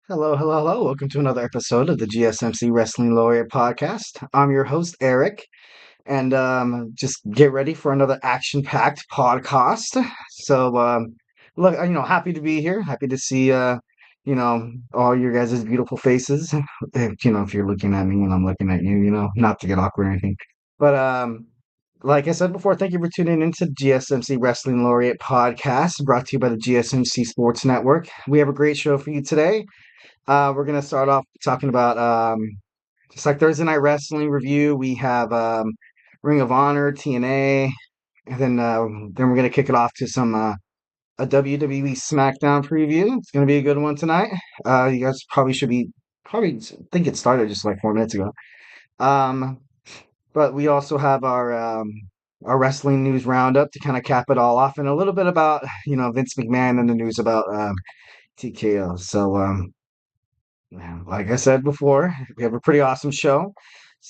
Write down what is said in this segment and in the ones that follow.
Hello, hello, hello. Welcome to another episode of the GSMC Wrestling Laureate Podcast. I'm your host, Eric, and just get ready for another action-packed podcast. Look, happy to be here. Happy to see, all your guys' beautiful faces. If you're looking at me and I'm looking at you, not to get awkward or anything. But like I said before, thank you for tuning into GSMC Wrestling Laureate Podcast, brought to you by the GSMC Sports Network. We have a great show for you today. We're gonna start off talking about just like Thursday Night Wrestling review. We have Ring of Honor, TNA, and then we're gonna kick it off to some a WWE SmackDown preview. It's gonna be a good one tonight. You guys probably think it started just like 4 minutes ago. Um, but we also have our wrestling news roundup to kind of cap it all off, and a little bit about Vince McMahon and the news about TKO. Like I said before, we have a pretty awesome show.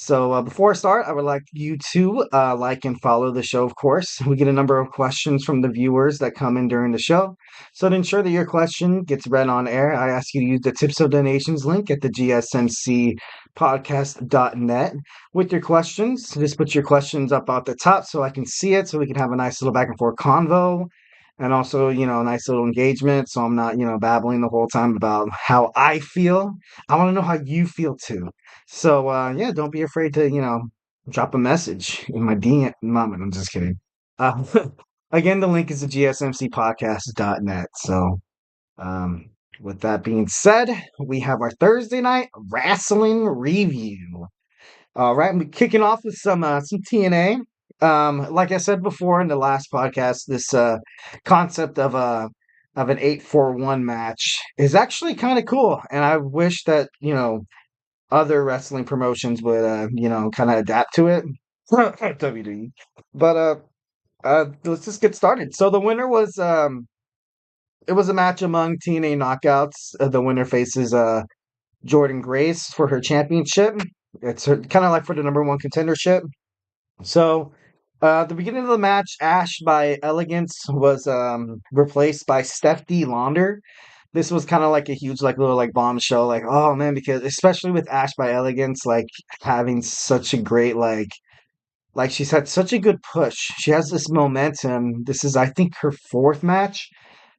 Before I start, I would like you to like and follow the show, of course. We get a number of questions from the viewers that come in during the show. So to ensure that your question gets read on air, I ask you to use the tips or donations link at the GSMC podcast.net with your questions. Just put your questions up at the top so I can see it, so we can have a nice little back and forth convo and also, a nice little engagement. So I'm not, babbling the whole time about how I feel. I want to know how you feel too. Yeah, don't be afraid to, drop a message in my DM. Mom, I'm just kidding. Uh, again, the link is at gsmcpodcast.net. Um, with that being said, we have our Thursday night wrestling review. All right, we're kicking off with some TNA. Like I said before in the last podcast, this concept of an 8-4-1 match is actually kind of cool, and I wish that other wrestling promotions would kind of adapt to it. WWE, but let's just get started. So the winner was it was a match among TNA knockouts. The winner faces Jordan Grace for her championship. It's kind of like for the number one contendership. At the beginning of the match, Ash by Elegance was replaced by Steph D. Launder. This was kind of like a huge, like, little, like, bombshell. Like, oh man, because especially with Ash by Elegance, like, having such a great, like she's had such a good push. She has this momentum. This is, I think, her fourth match.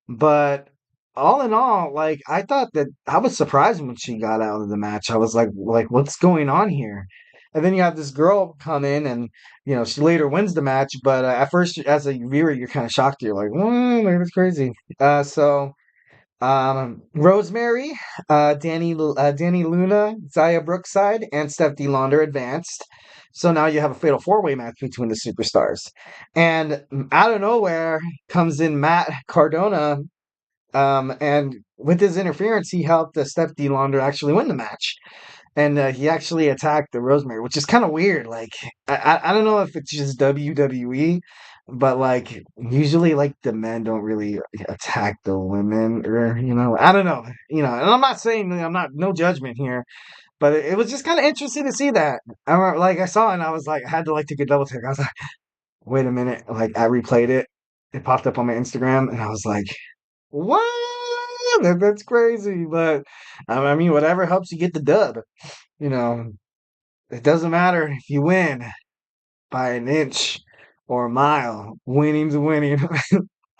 But all in all, like, I thought that I was surprised when she got out of the match. I was like, what's going on here? And then you have this girl come in, and she later wins the match. But at first, as a viewer, you're kind of shocked. You're like, like, that's crazy. Rosemary, Danny Luna, Zaya Brookside, and Steph D. Launder advanced. So now you have a fatal four-way match between the superstars. And out of nowhere comes in Matt Cardona, and with his interference, he helped Steph D. Launder actually win the match. And he actually attacked the Rosemary, which is kind of weird. Like, I don't know if it's just WWE, but like usually like the men don't really attack the women, or I don't know. And I'm not saying, I'm not, no judgment here, but it was just kind of interesting to see that. I remember, like, I saw it and I was like, I had to like take a double take. I was like, wait a minute. Like, I replayed it. It popped up on my Instagram and I was like, what? That's crazy. But I mean, whatever helps you get the dub. You know, it doesn't matter if you win by an inch or a mile. Winning's winning.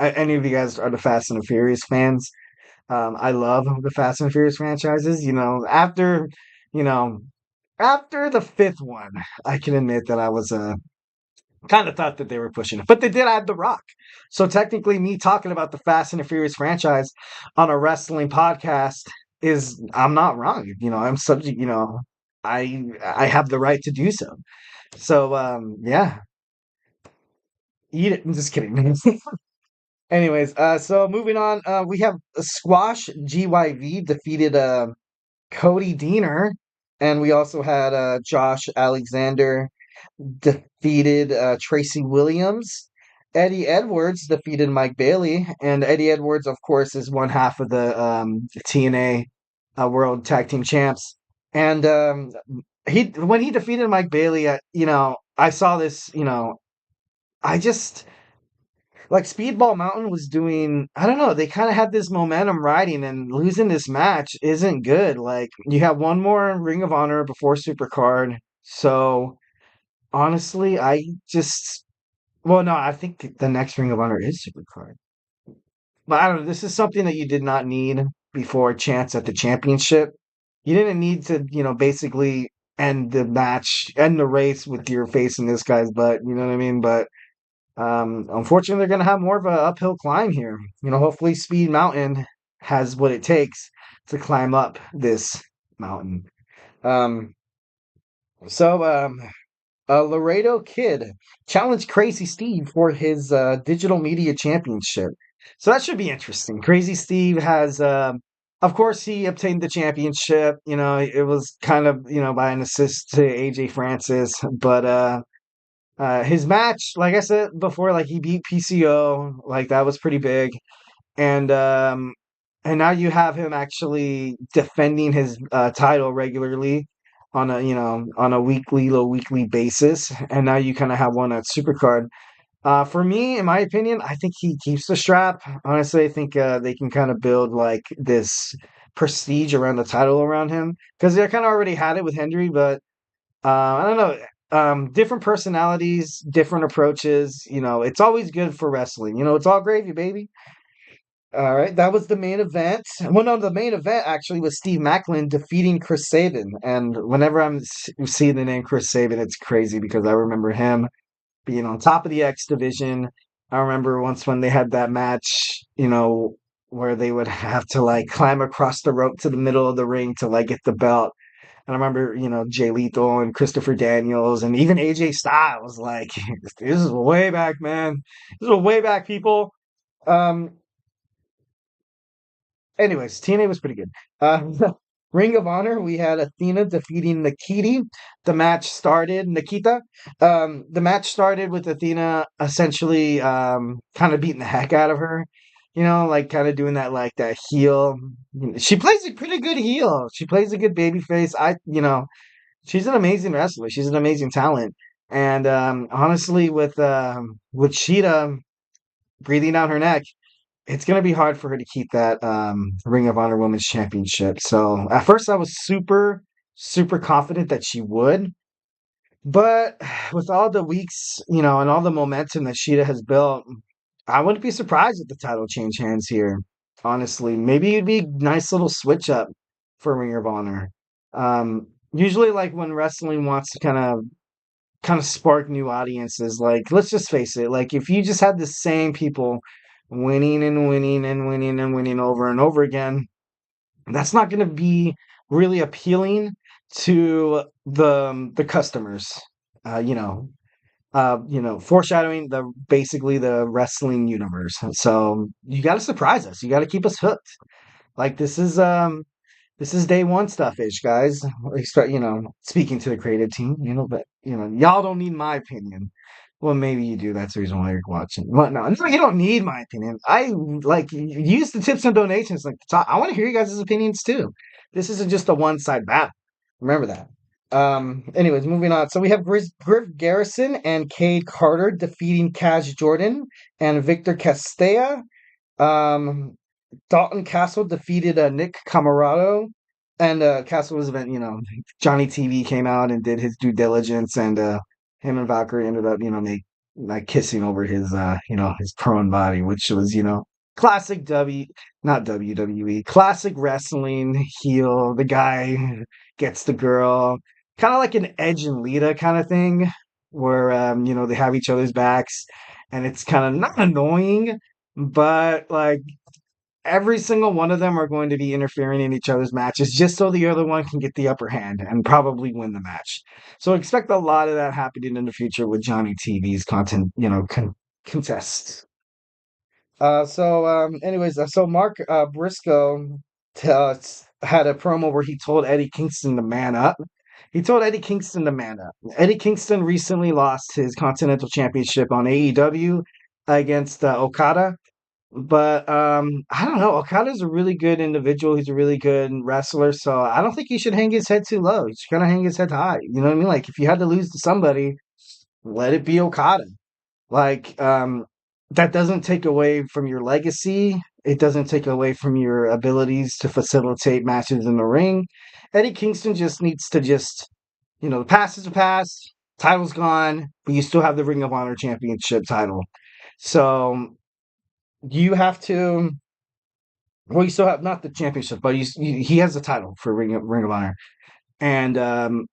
Any of you guys are the Fast and the Furious fans? I love the Fast and Furious franchises. You know, after the fifth one, I can admit that I was kind of thought that they were pushing it, but they did add The Rock. So technically, me talking about the Fast and the Furious franchise on a wrestling podcast is, I'm not wrong. I'm subject. I have the right to do so. Yeah, eat it. I'm just kidding. Anyways, so moving on, we have a squash. GYV defeated Cody Deaner, and we also had Josh Alexander defeated Tracy Williams. Eddie Edwards defeated Mike Bailey, and Eddie Edwards, of course, is one half of the TNA World Tag Team Champs. And he when he defeated Mike Bailey, I saw this. I just like Speedball Mountain was doing, I don't know, they kind of had this momentum riding, and losing this match isn't good. Like, you have one more Ring of Honor before Supercard. So honestly, I just, well, no, I think the next Ring of Honor is Supercard. But I don't know, this is something that you did not need before Chance at the championship. You didn't need to, basically end the match, end the race with your face in this guy's butt. You know what I mean? But unfortunately, they're going to have more of an uphill climb here. Hopefully, Speed Mountain has what it takes to climb up this mountain. Um, so, Laredo Kid challenged Crazy Steve for his digital media championship. So that should be interesting. Crazy Steve has, of course, he obtained the championship. It was kind of, by an assist to AJ Francis, but his match, like I said before, like he beat PCO, like that was pretty big, and um, and now you have him actually defending his title regularly on a low weekly basis, and now you kind of have one at Supercard. For me, in my opinion, I think he keeps the strap. Honestly, I think they can kind of build like this prestige around the title around him because they kind of already had it with Henry, but I don't know. Different personalities, different approaches. It's always good for wrestling. It's all gravy, baby. All right, that was the main event. Well, no, the main event actually was Steve Macklin defeating Chris Sabin. And whenever seeing the name Chris Sabin, it's crazy because I remember him being on top of the X division. I remember once when they had that match, where they would have to like climb across the rope to the middle of the ring to like get the belt. And I remember, Jay Lethal and Christopher Daniels and even AJ Styles. Like, this is way back, man. This is way back, people. Um, Anyways, TNA was pretty good. Ring of Honor, we had Athena defeating Nikita. Nikita. The match started with Athena essentially kind of beating the heck out of her. Like kind of doing that like that heel. She plays a pretty good heel. She plays a good baby face. She's an amazing wrestler. She's an amazing talent. And honestly, with Sheeta breathing down her neck, it's going to be hard for her to keep that Ring of Honor Women's Championship. So at first, I was super, super confident that she would. But with all the weeks, and all the momentum that Sheeta has built, I wouldn't be surprised if the title changed hands here. Honestly, maybe it'd be a nice little switch up for Ring of Honor. Usually, like when wrestling wants to kind of spark new audiences. Like, let's just face it. Like, if you just had the same people winning and winning and winning and winning over and over again, that's not going to be really appealing to the customers. Uh, you know, foreshadowing the basically the wrestling universe. So you got to surprise us. You got to keep us hooked. Like this is day one stuff ish, guys. Expect, speaking to the creative team, but y'all don't need my opinion. Well, maybe you do. That's the reason why you're watching. Well, no, you don't need my opinion. I like use the tips and donations like to talk. I want to hear you guys' opinions too. This isn't just a one side battle. Remember that. Anyways, moving on. So we have Griff Garrison and Cade Carter defeating Cash Jordan and Victor Castella. Um, Dalton Castle defeated Nick Camarado, and Castle was event. Johnny TV came out and did his due diligence, and him and Valkyrie ended up, like kissing over his, his prone body, which was, classic not WWE, classic wrestling heel. The guy gets the girl, kind of like an Edge and Lita kind of thing, where they have each other's backs, and it's kind of not annoying, but like every single one of them are going to be interfering in each other's matches just so the other one can get the upper hand and probably win the match. So expect a lot of that happening in the future with Johnny TV's content, contests. So Mark Briscoe had a promo where he told Eddie Kingston to man up. He told Eddie Kingston to man up. Eddie Kingston recently lost his Continental Championship on AEW against Okada. But I don't know. Okada's a really good individual. He's a really good wrestler. So I don't think he should hang his head too low. He's gonna hang his head high. You know what I mean? Like if you had to lose to somebody, let it be Okada. Like that doesn't take away from your legacy. It doesn't take away from your abilities to facilitate matches in the ring. Eddie Kingston just needs to the past is the past, title's gone, but you still have the Ring of Honor Championship title. So you have to, well, you still have not the championship, but he has the title for Ring of Honor. And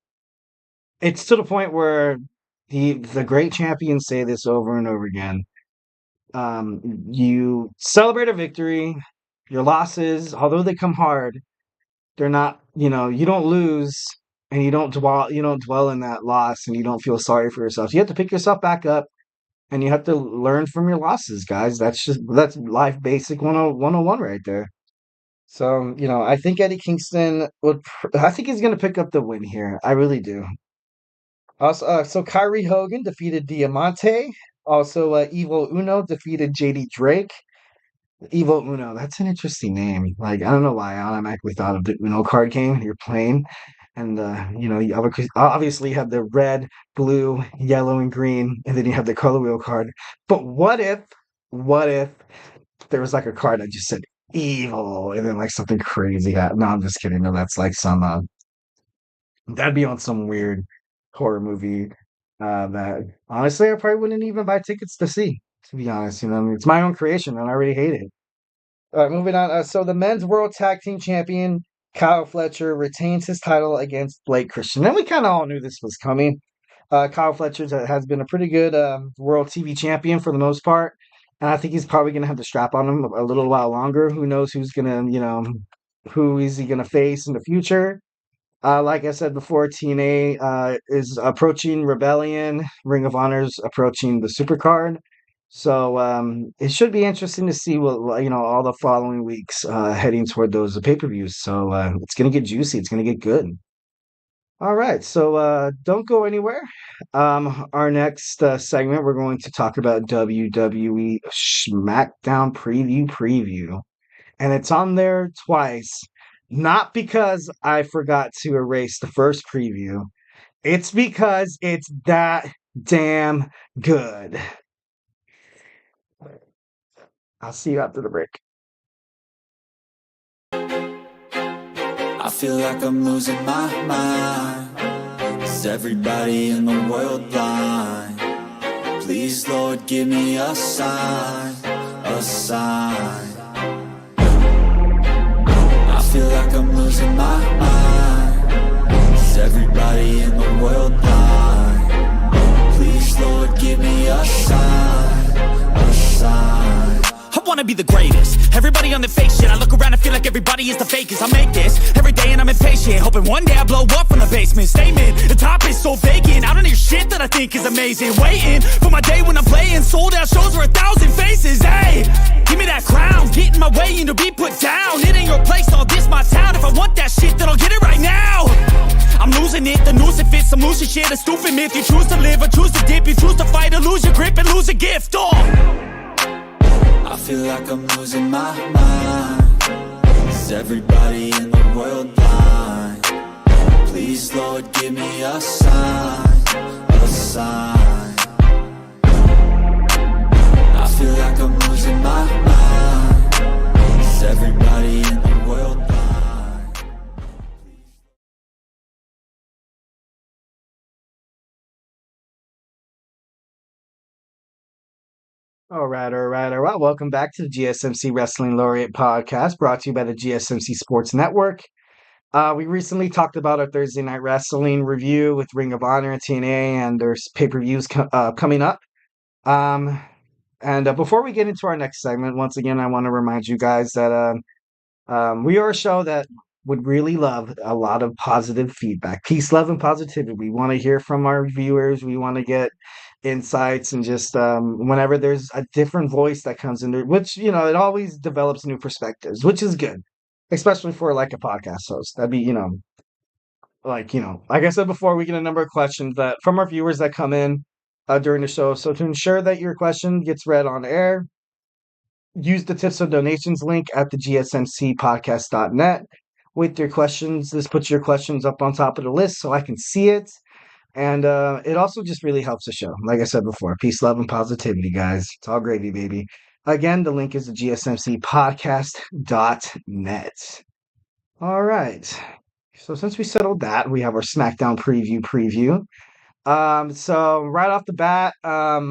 it's to the point where the great champions say this over and over again. You celebrate a victory. Your losses, although they come hard, they're not. You don't lose, and you don't dwell. You don't dwell in that loss, and you don't feel sorry for yourself. You have to pick yourself back up, and you have to learn from your losses, guys. That's life basic 101 right there. So I think Eddie Kingston would. I think he's going to pick up the win here. I really do. Also, so Kyrie Hogan defeated Diamante. Also, Evil Uno defeated JD Drake. Evil Uno, that's an interesting name. Like, I don't know why I automatically thought of the Uno card game you're playing. And, you obviously have the red, blue, yellow, and green, and then you have the color wheel card. But what if there was like a card that just said evil, and then like something crazy happened? No, I'm just kidding. No, that's like that'd be on some weird horror movie that honestly I probably wouldn't even buy tickets to see, to be honest. It's my own creation and I already hate it. All right, moving on. So the men's world tag team champion Kyle Fletcher retains his title against Blake Christian. And we kind of all knew this was coming. Kyle Fletcher has been a pretty good world TV champion for the most part. And I think he's probably going to have the strap on him a little while longer. Who knows who's going to, who is he going to face in the future? Like I said before, TNA is approaching Rebellion. Ring of Honor's approaching the Supercard. So it should be interesting to see what all the following weeks heading toward those pay-per-views. So it's going to get juicy. It's going to get good. All right. So don't go anywhere. Our next segment, we're going to talk about WWE SmackDown preview. And it's on there twice. Not because I forgot to erase the first preview. It's because it's that damn good. I'll see you after the break. I feel like I'm losing my mind. Is everybody in the world blind? Please, Lord, give me a sign, a sign. I feel like I'm losing my mind. Is everybody in the world blind? Please, Lord, give me a sign, a sign. I wanna be the greatest. Everybody on the fake shit. I look around and feel like everybody is the fakest. I make this every day and I'm impatient, hoping one day I blow up from the basement. Statement, the top is so vacant. I don't hear shit that I think is amazing. Waiting for my day when I'm playing sold out shows for 1,000 faces. Hey, give me that crown, get in my way and to be put down. It ain't your place, all this my town. If I want that shit, then I'll get it right now. I'm losing it, the noose it fits, some losing shit, a stupid myth. You choose to live or choose to dip, you choose to fight or lose your grip and lose a gift. I feel like I'm losing my mind. Is everybody in the world blind? Please, Lord, give me a sign, a sign. I feel like I'm losing my mind. Is everybody in the world blind? All right. Well, welcome back to the GSMC Wrestling Laureate Podcast, brought to you by the GSMC Sports Network. We recently talked about our Thursday Night Wrestling review with Ring of Honor and TNA, and there's pay-per-views coming up. And before we get into our next segment, once again, I want to remind you guys that we are a show that would really love a lot of positive feedback. Peace, love, and positivity. We want to hear from our viewers. We want to get insights, and just whenever there's a different voice that comes in there, which, it always develops new perspectives, which is good, especially for like a podcast host. That'd be, like I said before, we get a number of questions that from our viewers that come in during the show. So to ensure that your question gets read on air, use the tips and donations link at the gsmcpodcast.net with your questions. This puts your questions up on top of the list so I can see it. And it also just really helps the show. Like I said before, peace, love, and positivity, guys. It's all gravy, baby. Again, the link is at gsmcpodcast.net. All right. So since we settled that, we have our SmackDown preview. So right off the bat, I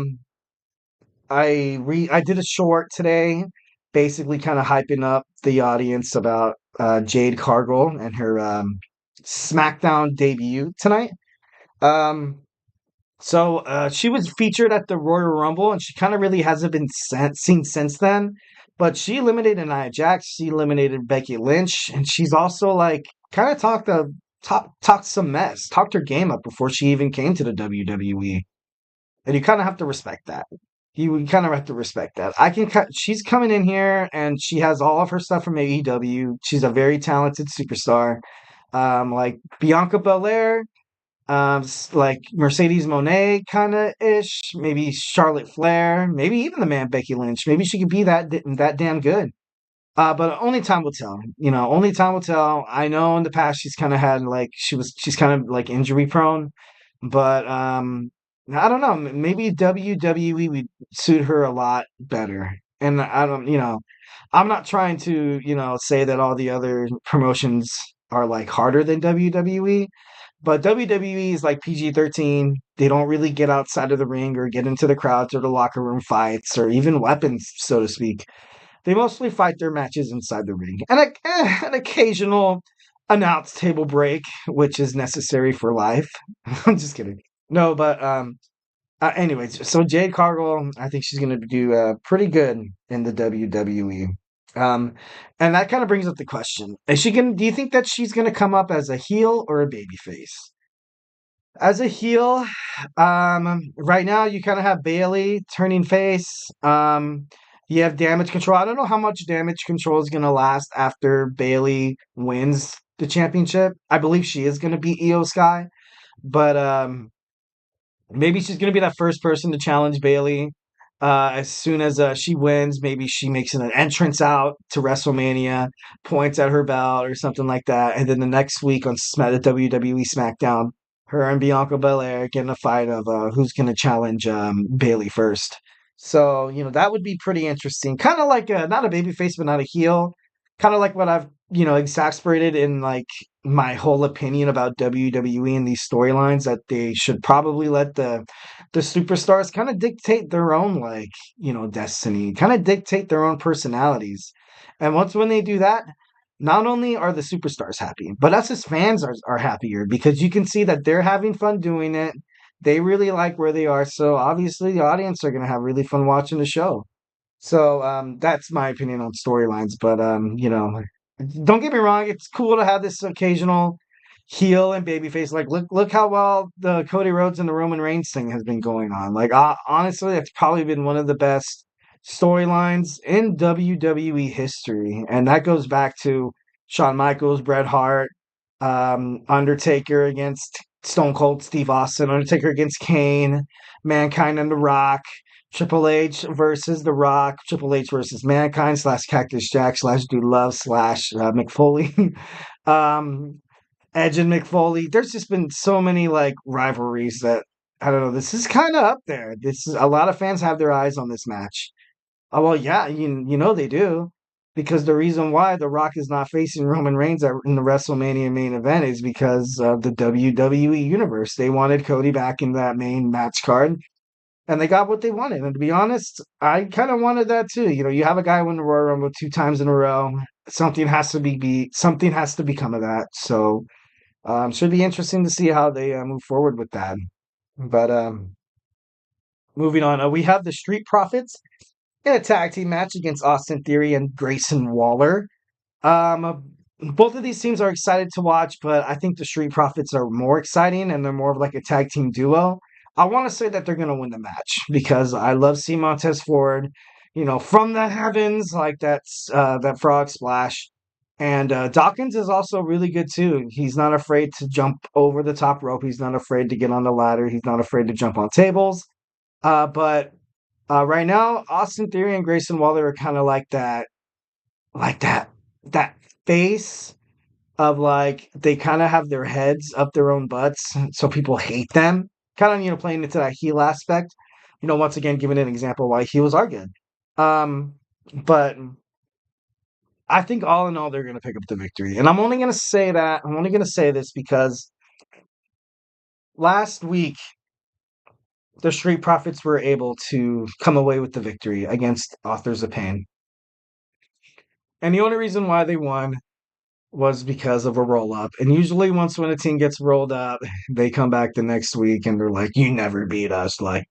did a short today, basically kind of hyping up the audience about Jade Cargill and her SmackDown debut tonight. Um, she was featured at the Royal Rumble, and she kind of really hasn't been seen since then. But she eliminated Nia Jax, she eliminated Becky Lynch, and she's also like kind of talked some mess, talked her game up before she even came to the WWE. And you kind of have to respect that. You kind of have to respect that. She's coming in here and she has all of her stuff from AEW. She's a very talented superstar. Like Bianca Belair, like Mercedes Moné kind of ish, maybe Charlotte Flair, maybe even the man Becky Lynch. Maybe she could be that damn good. But only time will tell. Only time will tell. I know in the past she's kind of had like she's kind of like injury prone, but I don't know. Maybe WWE would suit her a lot better. And I don't, I'm not trying to, say that all the other promotions are like harder than WWE, but WWE is like PG-13. They don't really get outside of the ring or get into the crowds or the locker room fights or even weapons, so to speak. They mostly fight their matches inside the ring, and an occasional announce table break, which is necessary for life. I'm just kidding. No, but anyways, so Jade Cargill, I think she's going to do pretty good in the WWE. Um, and that kind of brings up the question: Is she going? Do you think that she's going to come up as a heel or a babyface? As a heel, right now you kind of have Bailey turning face. You have Damage Control. I don't know how much Damage Control is going to last after Bailey wins the championship. I believe she is going to beat Io Sky, but maybe she's going to be that first person to challenge Bailey. As soon as she wins, maybe she makes an entrance out to WrestleMania, points at her belt or something like that, and then the next week on the WWE SmackDown, her and Bianca Belair get in a fight of who's going to challenge Bailey first. So that would be pretty interesting. Kind of like not a babyface, but not a heel. Kind of like what I've exasperated in like my whole opinion about WWE and these storylines, that they should probably let the superstars kind of dictate their own destiny, kind of dictate their own personalities. And when they do that, not only are the superstars happy, but us as fans are happier because you can see that they're having fun doing it. They really like where they are. So obviously the audience are going to have really fun watching the show. So that's my opinion on storylines. But don't get me wrong, it's cool to have this occasional heel and babyface. Like look how well the Cody Rhodes and the Roman Reigns thing has been going on. Like honestly, it's probably been one of the best storylines in WWE history. And that goes back to Shawn Michaels, Bret Hart, Undertaker against Stone Cold Steve Austin, Undertaker against Kane, Mankind and The Rock, Triple H versus The Rock, Triple H versus Mankind / Cactus Jack / Dude Love / McFoley, Edge and McFoley. There's just been so many like rivalries that I don't know. This is kind of up there. This is a lot of fans have their eyes on this match. Oh well, yeah, they do. Because the reason why The Rock is not facing Roman Reigns in the WrestleMania main event is because of the WWE Universe. They wanted Cody back in that main match card, and they got what they wanted. And to be honest, I kind of wanted that too. You have a guy win the Royal Rumble 2 times in a row. Something has to something has to become of that. So, should be interesting to see how they move forward with that. But moving on, we have the Street Profits in a tag team match against Austin Theory and Grayson Waller. Both of these teams are excited to watch, but I think the Street Profits are more exciting and they're more of like a tag team duo. I want to say that they're going to win the match because I love seeing Montez Ford, from the heavens, like that frog splash. And Dawkins is also really good too. He's not afraid to jump over the top rope. He's not afraid to get on the ladder. He's not afraid to jump on tables. But right now, Austin Theory and Grayson Waller are kind of like that face of like they kind of have their heads up their own butts, so people hate them. Kind of, playing into that heel aspect. Once again, giving an example why heels are good. But I think all in all, they're going to pick up the victory. And I'm only going to say that. I'm only going to say this because last week, the Street Profits were able to come away with the victory against Authors of Pain. And the only reason why they won was because of a roll up. And usually, when a team gets rolled up, they come back the next week and they're like, "You never beat us." Like,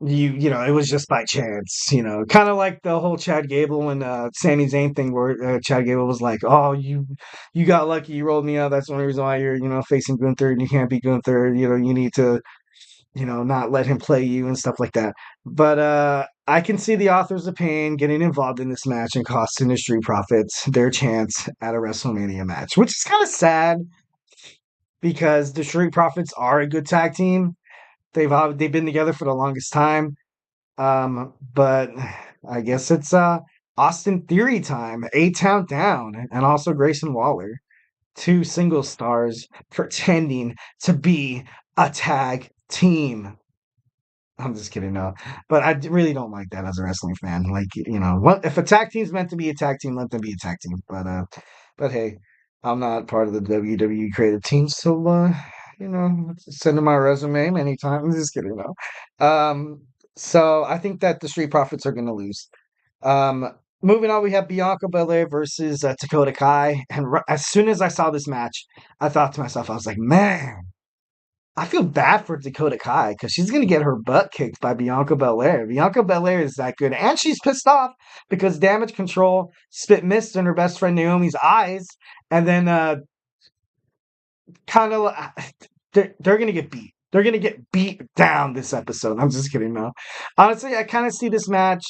it was just by chance, kind of like the whole Chad Gable and Sami Zayn thing where Chad Gable was like, "Oh, you got lucky, you rolled me out. That's the only reason why you're, facing Gunther and you can't beat Gunther. You need to, not let him play you and stuff like that." But I can see the Authors of Pain getting involved in this match and costing the Street Profits their chance at a WrestleMania match, which is kind of sad because the Street Profits are a good tag team. They've been together for the longest time. But I guess it's Austin Theory time, A-Town Down, and also Grayson Waller. Two single stars pretending to be a tag team. I'm just kidding, no. But I really don't like that as a wrestling fan. Like, if a tag team's meant to be a tag team, let them be a tag team. But hey, I'm not part of the WWE creative team, so send in my resume anytime. I'm just kidding, no. So I think that the Street Profits are going to lose. Moving on, we have Bianca Belair versus Dakota Kai. And as soon as I saw this match, I thought to myself, I was like, man, I feel bad for Dakota Kai because she's going to get her butt kicked by Bianca Belair. Bianca Belair is that good. And she's pissed off because Damage Control spit mist in her best friend Naomi's eyes. And then they're going to get beat. They're going to get beat down this episode. I'm just kidding, no. Honestly, I kind of see this match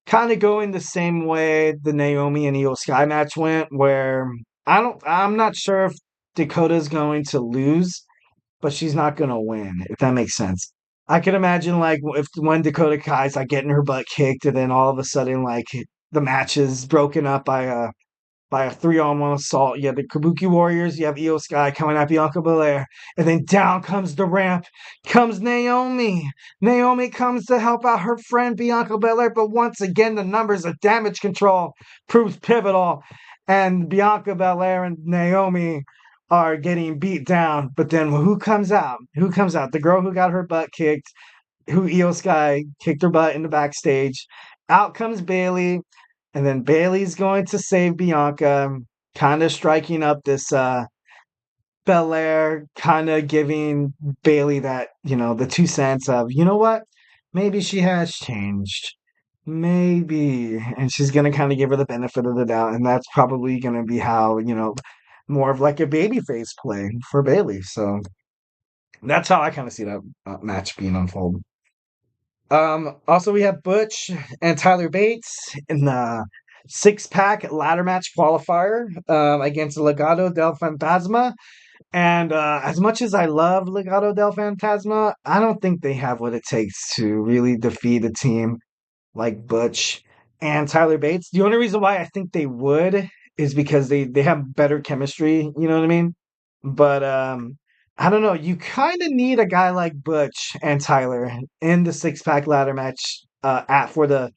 kind of going the same way the Naomi and Io Sky match went, where I'm not sure if Dakota's going to lose, but she's not going to win, if that makes sense. I can imagine, like, when Dakota Kai's, like, getting her butt kicked, and then all of a sudden, like, the match is broken up by a 3-on-1 assault. You have the Kabuki Warriors, you have Io Sky coming at Bianca Belair, and then down comes the ramp, comes Naomi. Naomi comes to help out her friend Bianca Belair, but once again, the numbers of Damage Control proves pivotal, and Bianca Belair and Naomi are getting beat down. But then who comes out? Who comes out? The girl who got her butt kicked, who Io Sky kicked her butt in the backstage. Out comes Bayley. And then Bayley's going to save Bianca, kind of striking up this Belair, kind of giving Bayley that, the 2 cents of, you know what? Maybe she has changed. Maybe. And she's going to kind of give her the benefit of the doubt. And that's probably going to be how, more of like a babyface play for Bayley. So that's how I kind of see that match being unfolded. Also, we have Butch and Tyler Bates in the 6-pack ladder match qualifier against Legado del Fantasma. And as much as I love Legado del Fantasma, I don't think they have what it takes to really defeat a team like Butch and Tyler Bates. The only reason why I think they would is because they have better chemistry, you know what I mean? But I don't know. You kind of need a guy like Butch and Tyler in the 6-pack ladder match for the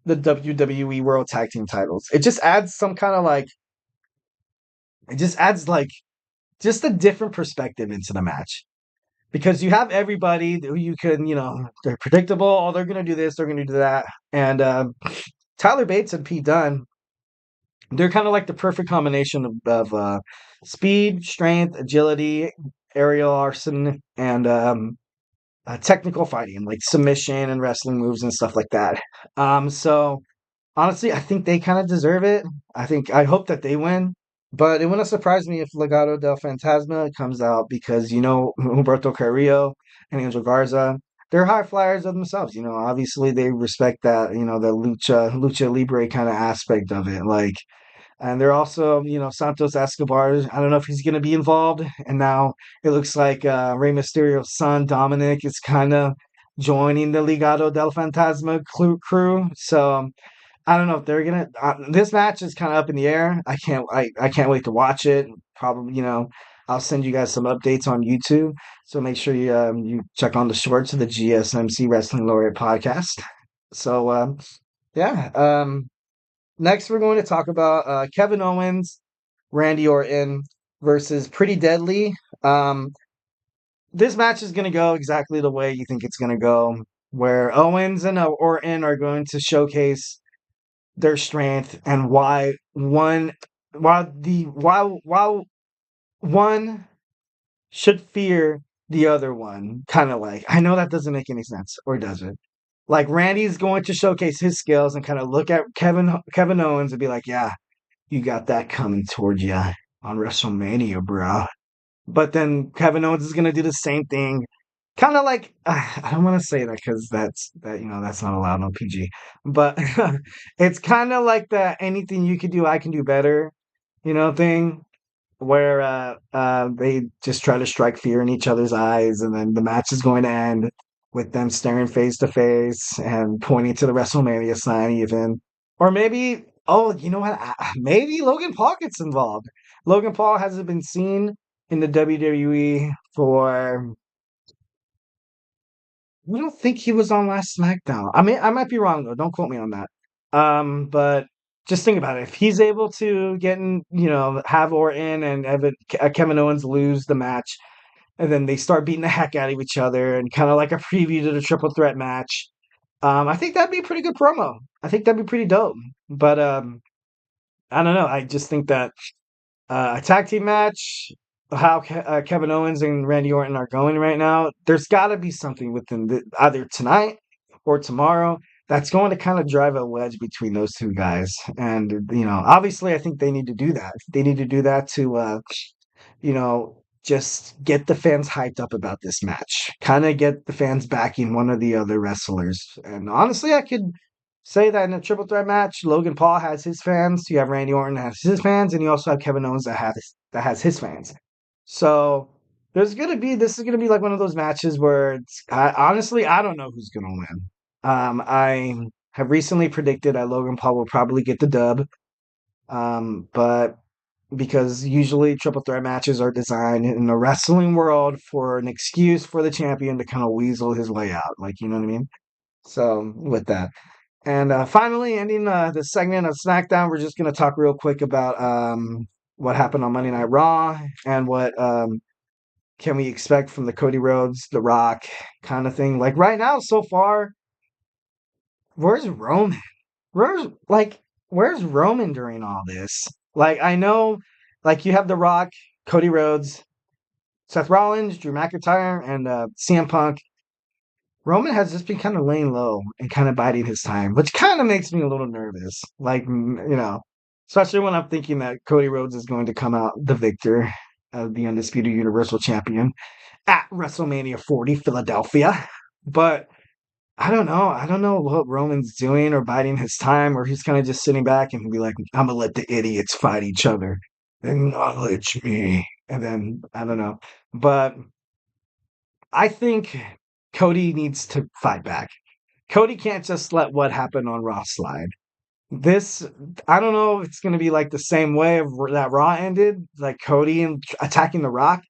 WWE World Tag Team titles. It just adds some kind of like, just a different perspective into the match. Because you have everybody who you can, they're predictable. Oh, they're going to do this, they're going to do that. And Tyler Bates and Pete Dunne, they're kind of like the perfect combination of speed, strength, agility, aerial arson, and technical fighting, like submission and wrestling moves and stuff like that. So honestly, I think they kind of deserve it. I hope that they win, but it wouldn't surprise me if Legado del Fantasma comes out because Humberto Carrillo and Angel Garza, they're high flyers of themselves. Obviously they respect that the lucha libre kind of aspect of it, like. And they're also, Santos Escobar. I don't know if he's going to be involved. And now it looks like Rey Mysterio's son, Dominic, is kind of joining the Legado del Fantasma crew. So I don't know if they're gonna. This match is kind of up in the air. I can't wait to watch it. Probably, I'll send you guys some updates on YouTube. So make sure you check on the shorts of the GSMC Wrestling Laureate Podcast. So yeah. Next we're going to talk about Kevin Owens, Randy Orton versus Pretty Deadly. This match is going to go exactly the way you think it's going to go, where Owens and Orton are going to showcase their strength and why one should fear the other one. Kind of like, I know that doesn't make any sense, or does it? Like Randy's going to showcase his skills and kind of look at Kevin Owens and be like, yeah, you got that coming towards you on WrestleMania, bro. But then Kevin Owens is gonna do the same thing, kind of like I don't want to say that because that's not allowed on PG. But it's kind of like the anything you could do, I can do better, thing where they just try to strike fear in each other's eyes, and then the match is going to end with them staring face to face and pointing to the WrestleMania sign, even. Or maybe, oh, you know what? Maybe Logan Paul gets involved. Logan Paul hasn't been seen in the WWE for. I don't think he was on last SmackDown. I mean, I might be wrong though. Don't quote me on that. But just think about it. If he's able to get in, have Orton and Kevin Owens lose the match, and then they start beating the heck out of each other, and kind of like a preview to the triple threat match, I think that'd be a pretty good promo. I think that'd be pretty dope. But I don't know. I just think that a tag team match, how Kevin Owens and Randy Orton are going right now, there's got to be something within either tonight or tomorrow that's going to kind of drive a wedge between those two guys. And, obviously I think they need to do that. They need to do that to, just get the fans hyped up about this match, kind of get the fans backing one of the other wrestlers. And honestly, I could say that in a triple threat match, Logan Paul has his fans, you have Randy Orton that has his fans, and you also have Kevin Owens that has his fans. So this is gonna be like one of those matches where honestly I don't know who's gonna win. I have recently predicted that Logan Paul will probably get the dub. But because usually triple threat matches are designed in the wrestling world for an excuse for the champion to kind of weasel his way out, like, you know what I mean? So with that. And finally, ending the segment of SmackDown, we're just going to talk real quick about what happened on Monday Night Raw and what can we expect from the Cody Rhodes, The Rock kind of thing. Like right now, so far, where's Roman? Where's Roman during all this? Like, I know, like, you have The Rock, Cody Rhodes, Seth Rollins, Drew McIntyre, and CM Punk. Roman has just been kind of laying low and kind of biding his time, which kind of makes me a little nervous. Like, especially when I'm thinking that Cody Rhodes is going to come out the victor, the undisputed Universal Champion at WrestleMania 40, Philadelphia. But I don't know. I don't know what Roman's doing or biding his time, or he's kind of just sitting back and be like, I'm going to let the idiots fight each other. Acknowledge me. And then, I don't know. But I think Cody needs to fight back. Cody can't just let what happened on Raw slide. I don't know if it's going to be like the same way of that Raw ended, like Cody and attacking The Rock.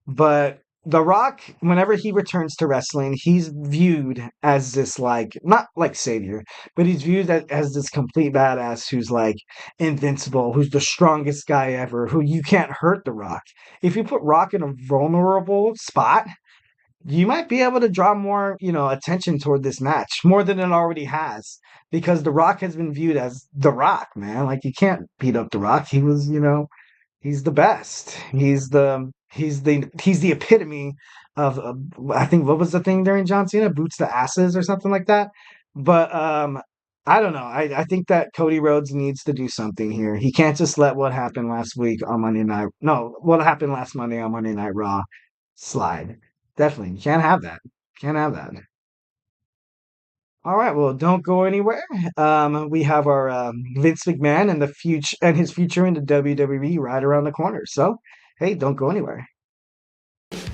But The Rock, whenever he returns to wrestling, he's viewed as this, like, not like savior, but he's viewed as this complete badass who's like invincible, who's the strongest guy ever, who you can't hurt The Rock. If you put Rock in a vulnerable spot, you might be able to draw more, attention toward this match, more than it already has, because The Rock has been viewed as The Rock, man. Like, you can't beat up The Rock. He was, he's the best. He's the epitome of I think, what was the thing during John Cena? Boots to asses or something like that. But I don't know. I think that Cody Rhodes needs to do something here. He can't just let what happened last Monday on Monday Night Raw slide. Definitely. You can't have that. Can't have that. All right, well, don't go anywhere. We have our Vince McMahon and his future in the WWE right around the corner. So, hey, don't go anywhere.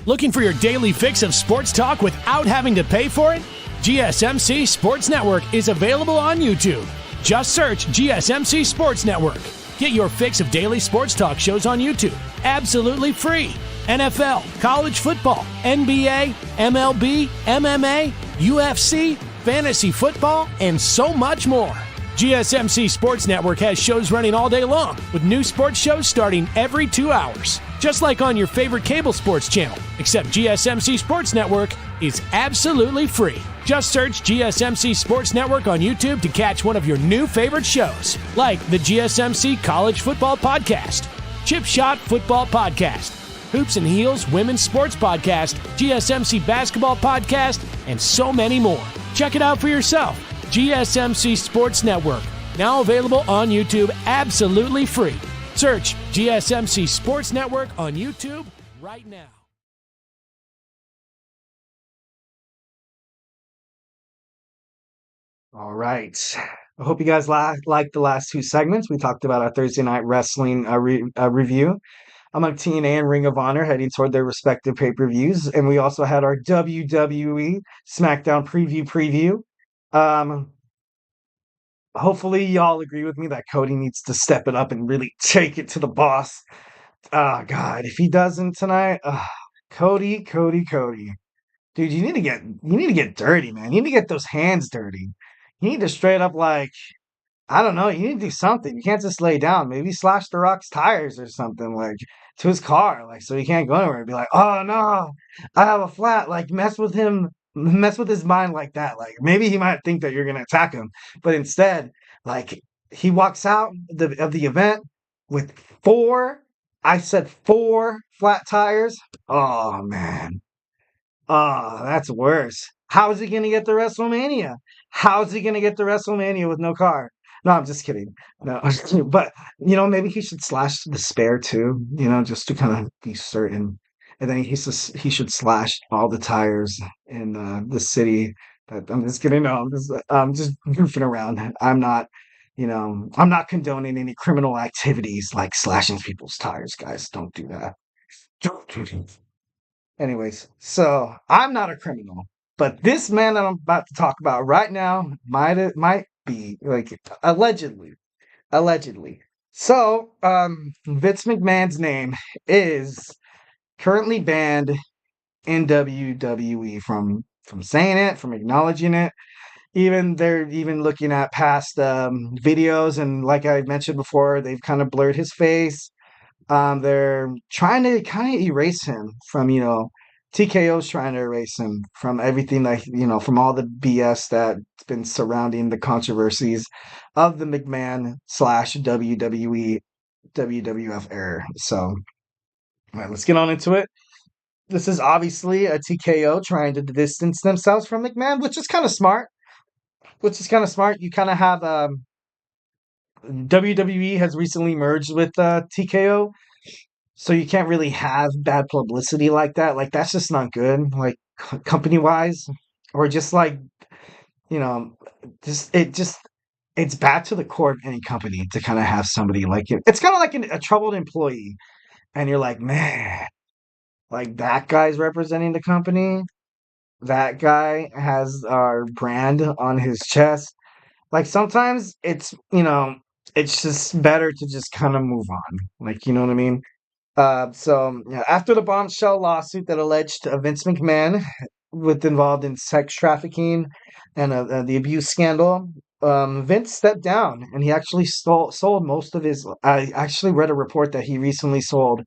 Looking for your daily fix of sports talk without having to pay for it? GSMC Sports Network is available on YouTube. Just search GSMC Sports Network. Get your fix of daily sports talk shows on YouTube, absolutely free. NFL, college football, NBA, MLB, MMA, UFC, fantasy football, and so much more. GSMC Sports Network has shows running all day long, with new sports shows starting every 2 hours. Just like on your favorite cable sports channel, except GSMC Sports Network is absolutely free. Just search GSMC Sports Network on YouTube to catch one of your new favorite shows, like the GSMC College Football Podcast, Chip Shot Football Podcast, Hoops and Heels Women's Sports Podcast, GSMC Basketball Podcast, and so many more. Check it out for yourself. GSMC Sports Network, now available on YouTube absolutely free. Search GSMC Sports Network on YouTube right now. All right. I hope you guys liked the last two segments. We talked about our Thursday night wrestling review among TNA and Ring of Honor heading toward their respective pay-per-views. And we also had our WWE SmackDown preview. Hopefully y'all agree with me that Cody needs to step it up and really take it to the boss. Oh God, if he doesn't tonight, Cody. Dude, you need to get dirty, man. You need to get those hands dirty. You need to straight up like, I don't know, you need to do something. You can't just lay down. Maybe slash the Rock's tires or something, like to his car, like so he can't go anywhere. Be like, oh no, I have a flat. Like mess with his mind like that. Like maybe he might think that you're gonna attack him, but instead, like he walks out of the event with four flat tires. Oh man. Oh, that's worse. How is he going to get to WrestleMania? How is he going to get to WrestleMania with no car? No, I'm just kidding. No, but maybe he should slash the spare too. Just to kind of be certain. And then he should slash all the tires in the city. But I'm just kidding. No, I'm just goofing around. I'm not condoning any criminal activities like slashing people's tires, guys. Don't do that. Don't do that. Anyways, so I'm not a criminal, but this man that I'm about to talk about right now might be like allegedly. So, Vince McMahon's name is currently banned in WWE from saying it, from acknowledging it. They're even looking at past videos, and like I mentioned before, they've kind of blurred his face. They're trying to kind of erase him from, TKO's trying to erase him from everything that, from all the BS that's been surrounding the controversies of the McMahon / WWE WWF era. So, all right, let's get on into it. This is obviously a TKO trying to distance themselves from McMahon, which is kind of smart. You kind of have WWE has recently merged with TKO, so you can't really have bad publicity like that. Like that's just not good, like company wise, or just like it's bad to the core of any company to kind of have somebody like it. It's kind of like a troubled employee, and you're like, man, like that guy's representing the company. That guy has our brand on his chest. Like sometimes it's just better to just kind of move on. Like, you know what I mean? So after the bombshell lawsuit that alleged Vince McMahon was involved in sex trafficking and the abuse scandal, Vince stepped down and he actually sold most of his. I actually read a report that he recently sold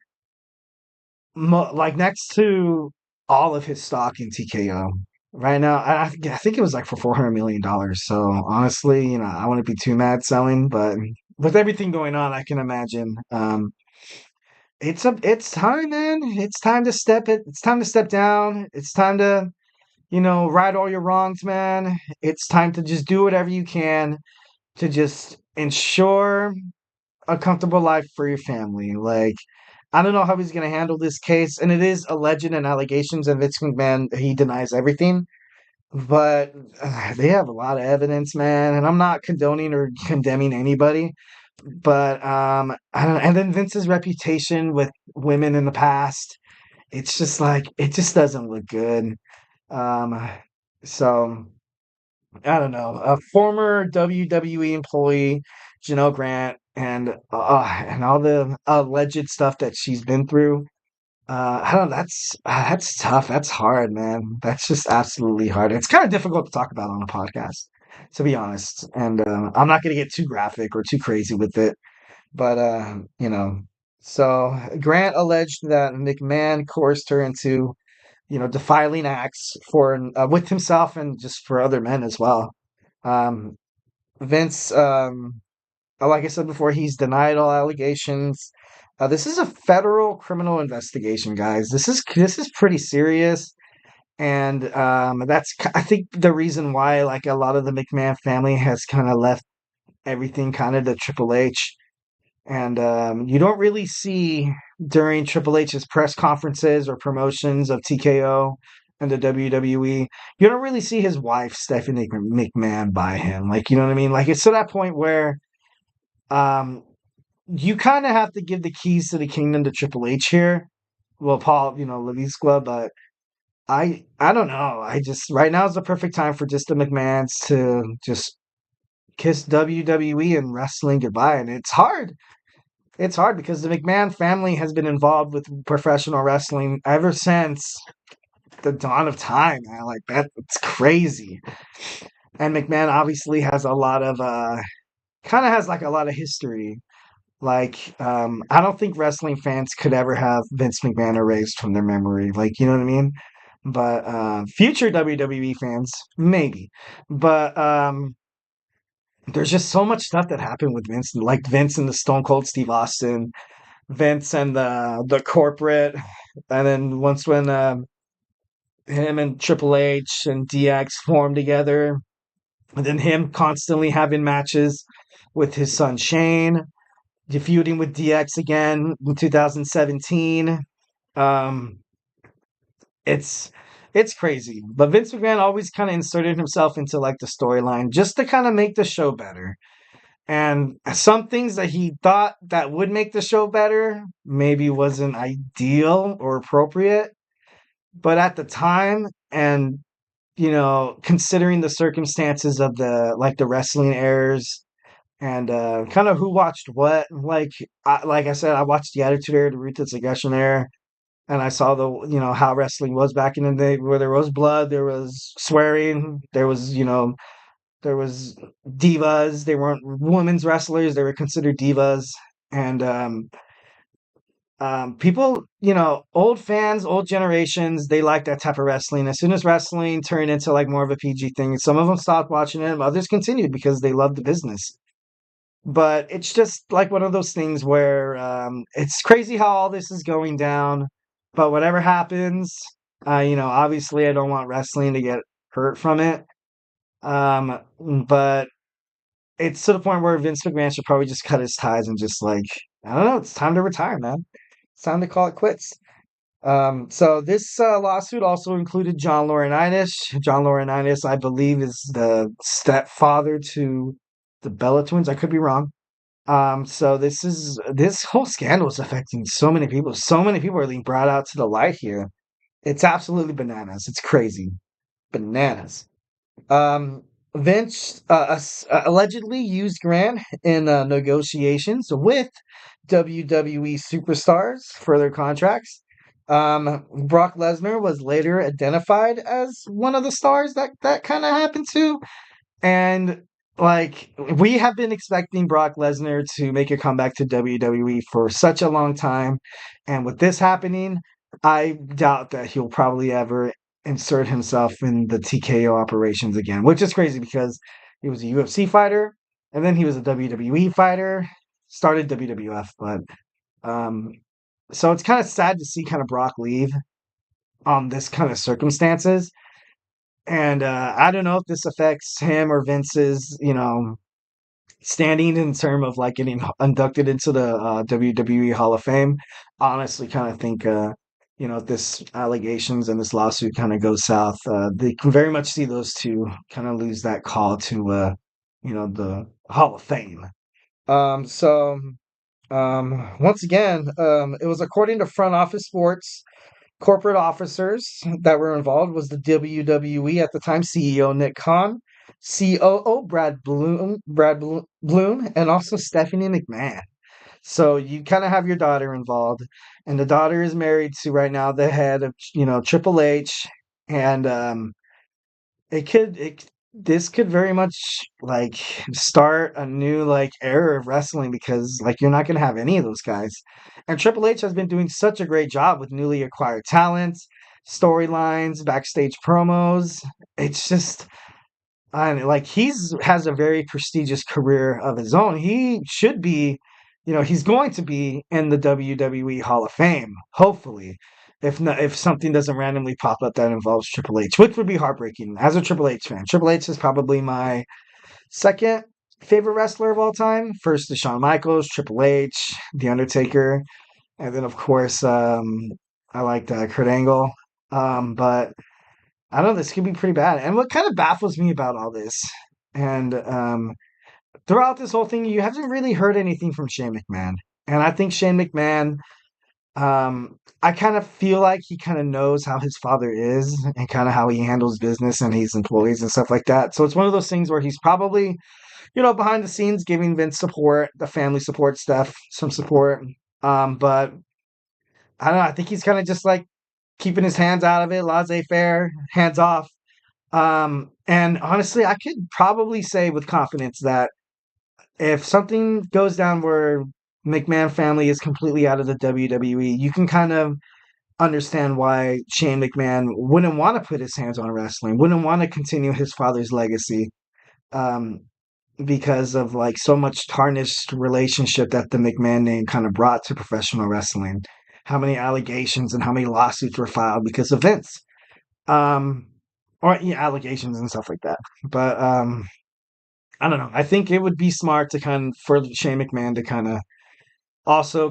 like next to all of his stock in TKO. Right now, I think it was like for $400 million. So honestly, I wouldn't be too mad selling, but with everything going on, I can imagine. It's time, man. It's time to step down. It's time to, right all your wrongs, man. It's time to just do whatever you can to just ensure a comfortable life for your family. Like, I don't know how he's going to handle this case, and it is alleged and allegations, and Vince McMahon, he denies everything. But they have a lot of evidence, man, and I'm not condoning or condemning anybody. But I don't know. And then Vince's reputation with women in the past, it's just like it just doesn't look good. So I don't know, a former WWE employee, Janelle Grant, and all the alleged stuff that she's been through. I don't know. That's tough. That's hard, man. That's just absolutely hard. It's kind of difficult to talk about on a podcast, to be honest. And I'm not going to get too graphic or too crazy with it, but So Grant alleged that McMahon coerced her into, defiling acts for with himself and just for other men as well. Um, Vince, like I said before, he's denied all allegations. This is a federal criminal investigation, guys. This is pretty serious, and I think the reason why like a lot of the McMahon family has kind of left everything kind of to Triple H, and you don't really see during Triple H's press conferences or promotions of TKO and the WWE, you don't really see his wife Stephanie McMahon by him. Like, you know what I mean? Like, it's to that point where um, you kind of have to give the keys to the kingdom to Triple H here. Well, Paul, Levisqua, but I don't know. I just right now is the perfect time for just the McMahons to just kiss WWE and wrestling goodbye, and it's hard. It's hard because the McMahon family has been involved with professional wrestling ever since the dawn of time, man. Like that, it's crazy. And McMahon obviously has a lot of kind of has like a lot of history. Like, I don't think wrestling fans could ever have Vince McMahon erased from their memory. Like, you know what I mean? But future WWE fans, maybe. But there's just so much stuff that happened with Vince, like Vince and the Stone Cold Steve Austin, Vince and the corporate, and then once when him and Triple H and DX formed together, and then him constantly having matches with his son Shane, feuding with DX again in 2017. Um, it's it's crazy, but Vince McMahon always kind of inserted himself into like the storyline just to kind of make the show better. And some things that he thought that would make the show better maybe wasn't ideal or appropriate, but at the time, and considering the circumstances of the wrestling errors and kind of who watched what. Like I said, I watched the Attitude Era, the Ruthless Aggression Era, and I saw how wrestling was back in the day, where there was blood, there was swearing, there was divas. They weren't women's wrestlers; they were considered divas, and people, old fans, old generations, they like that type of wrestling. As soon as wrestling turned into like more of a PG thing, some of them stopped watching it, others continued because they loved the business. But it's just like one of those things where it's crazy how all this is going down. But whatever happens, obviously I don't want wrestling to get hurt from it. But it's to the point where Vince McMahon should probably just cut his ties and just like, I don't know, it's time to retire, man. It's time to call it quits. So this lawsuit also included John Laurinaitis. John Laurinaitis, I believe, is the stepfather to the Bella twins. I could be wrong. So this whole scandal is affecting so many people. So many people are being brought out to the light here. It's absolutely bananas. It's crazy. Bananas. Um, Vince allegedly used Grant in negotiations with WWE superstars for their contracts. Brock Lesnar was later identified as one of the stars that kind of happened to. And like we have been expecting Brock Lesnar to make a comeback to WWE for such a long time, and with this happening, I doubt that he'll probably ever insert himself in the TKO operations again, which is crazy because he was a UFC fighter and then he was a WWE fighter, started WWF, but um so it's kind of sad to see kind of Brock leave on this kind of circumstances. And I don't know if this affects him or Vince's, standing in terms of like getting inducted into the WWE Hall of Fame. I honestly kind of think, if this allegations and this lawsuit kind of goes south, they can very much see those two kind of lose that call to, the Hall of Fame. So once again, it was according to Front Office Sports. Corporate officers that were involved was the WWE at the time CEO Nick Khan, COO Bloom, and also Stephanie McMahon. So you kind of have your daughter involved, and the daughter is married to right now the head of Triple H, and it could it this could very much like start a new like era of wrestling because like you're not gonna have any of those guys. And Triple H has been doing such a great job with newly acquired talents, storylines, backstage promos. It's just and like he's has a very prestigious career of his own. He should be, he's going to be in the WWE Hall of Fame, hopefully. If not, if something doesn't randomly pop up that involves Triple H, which would be heartbreaking as a Triple H fan. Triple H is probably my second favorite wrestler of all time. First is Shawn Michaels, Triple H, The Undertaker, and then of course I liked Kurt Angle. But I don't know, this could be pretty bad. And what kind of baffles me about all this, and throughout this whole thing, you haven't really heard anything from Shane McMahon. And I think Shane McMahon, I kind of feel like he kind of knows how his father is and kind of how he handles business and his employees and stuff like that. So it's one of those things where he's probably, behind the scenes giving Vince support, the family support stuff, some support. But I don't know, I think he's kind of just like keeping his hands out of it, laissez-faire, hands off. And honestly, I could probably say with confidence that if something goes down where McMahon family is completely out of the WWE, you can kind of understand why Shane McMahon wouldn't want to put his hands on wrestling, wouldn't want to continue his father's legacy, because of like so much tarnished relationship that the McMahon name kind of brought to professional wrestling. How many allegations and how many lawsuits were filed because of Vince, or allegations and stuff like that. But I don't know. I think it would be smart to for Shane McMahon to also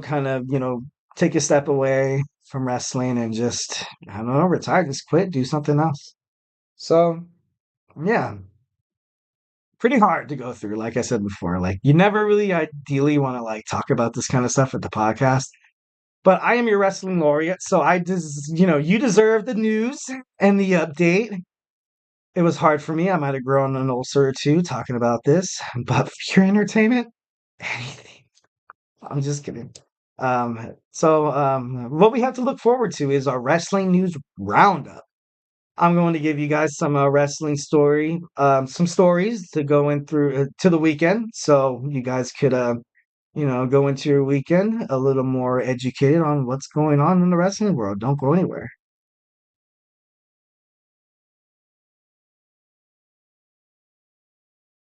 take a step away from wrestling and just, I don't know, retire, just quit, do something else. So, yeah, pretty hard to go through. Like I said before, like you never really ideally want to like talk about this kind of stuff at the podcast. But I am your wrestling laureate, so you deserve the news and the update. It was hard for me. I might have grown an ulcer or two talking about this, but for your entertainment, anything. I'm just kidding. What we have to look forward to is our wrestling news roundup. I'm going to give you guys some wrestling some stories to go in through to the weekend, so you guys could go into your weekend a little more educated on what's going on in the wrestling world. Don't go anywhere.